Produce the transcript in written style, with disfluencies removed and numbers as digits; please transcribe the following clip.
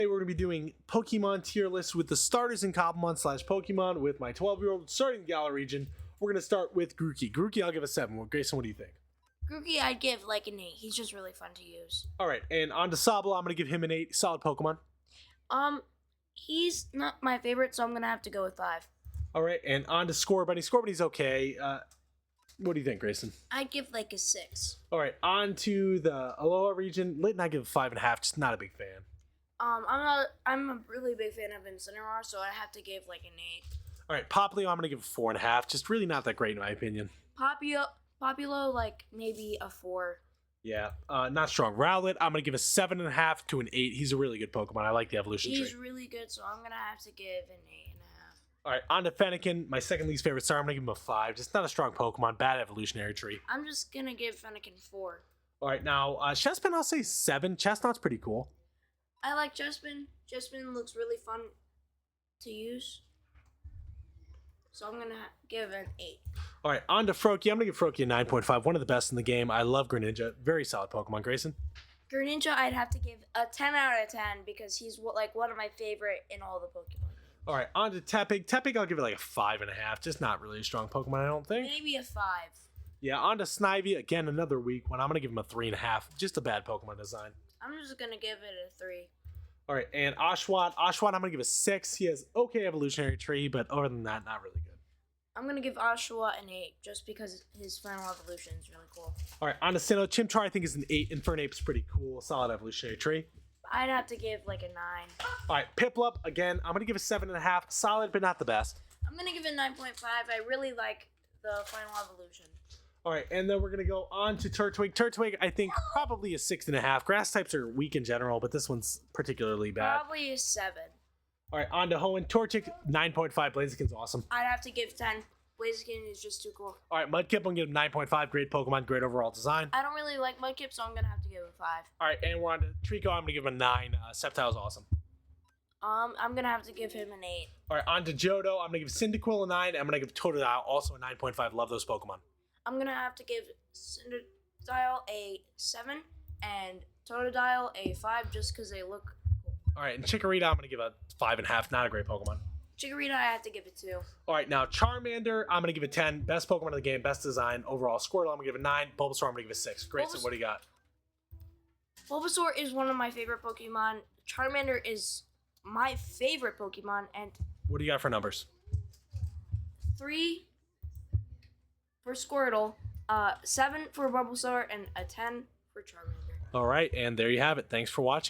Today we're going to be doing Pokemon tier lists with the starters in Cobblemon/Pokemon with my 12-year-old starting Galar region. We're going to start with Grookey. Grookey, I'll give a 7. Well, Grayson, what do you think? Grookey, I'd give like an 8. He's just really fun to use. All right, and on to Sabla, I'm going to give him an 8. Solid Pokemon. He's not my favorite, so I'm going to have to go with 5. All right, and on to Scorbunny. Scorbunny's okay. What do you think, Grayson? I'd give like a 6. All right, on to the Aloha region. Layton, I give 5.5. Just not a big fan. I'm a really big fan of Incineroar, so I have to give like an 8. All right, Popplio, I'm going to give a 4.5. Just really not that great in my opinion. Populo, like maybe a 4. Yeah, not strong. Rowlet, I'm going to give a 7.5 to an 8. He's a really good Pokemon. I like the evolution tree. He's really good, so I'm going to have to give an 8.5. All right, on to Fennekin, my second least favorite star. I'm going to give him a 5. Just not a strong Pokemon. Bad evolutionary tree. I'm just going to give Fennekin 4. All right, now, Chespin, I'll say 7. Chestnut's pretty cool. I like Chespin. Chespin looks really fun to use. So I'm going to give an 8. All right, on to Froakie. I'm going to give Froakie a 9.5. One of the best in the game. I love Greninja. Very solid Pokemon. Grayson? Greninja, I'd have to give a 10 out of 10 because he's like one of my favorite in all the Pokemon. All right, on to Tepig. Tepig, I'll give it like a 5.5. Just not really a strong Pokemon, I don't think. Maybe a 5. Yeah, on to Snivy. Again, another weak one. I'm going to give him a 3.5. Just a bad Pokemon design. I'm just going to give it a 3. All right, and Oshawott. Oshawott, I'm going to give a 6. He has okay evolutionary tree, but other than that, not really good. I'm going to give Oshawott an 8 just because his final evolution is really cool. All right, on to Sinnoh. Chimchar, I think, is an 8. Infernape's pretty cool. Solid evolutionary tree. I'd have to give like a 9. All right, Piplup, again, I'm going to give a 7.5. Solid, but not the best. I'm going to give it 9.5. I really like the final evolution. All right, and then we're going to go on to Turtwig. Turtwig, I think, probably a 6.5. Grass types are weak in general, but this one's particularly bad. Probably a 7. All right, on to Hoenn. Torchic, 9.5. Blaziken's awesome. I'd have to give 10. Blaziken is just too cool. All right, Mudkip, I'm going to give him 9.5. Great Pokemon, great overall design. I don't really like Mudkip, so I'm going to have to give it a 5. All right, and we're on to Trico. I'm going to give him a 9. Sceptile's awesome. I'm going to have to give him an 8. All right, on to Johto. I'm going to give Cyndaquil a 9. I'm going to give Totodile also a 9.5. Love those Pokemon. I'm going to have to give Cyndaquil a 7 and Totodile a 5 just because they look cool. All right, and Chikorita, I'm going to give a 5.5. Not a great Pokemon. Chikorita, I have to give it 2. All right, now Charmander, I'm going to give it 10. Best Pokemon of the game, best design. Overall, Squirtle, I'm going to give it 9. Bulbasaur, I'm going to give it 6. Grayson, what do you got? Bulbasaur is one of my favorite Pokemon. Charmander is my favorite Pokemon. And what do you got for numbers? 3 for Squirtle, 7 for Bulbasaur, and a 10 for Charmander. All right, and there you have it. Thanks for watching.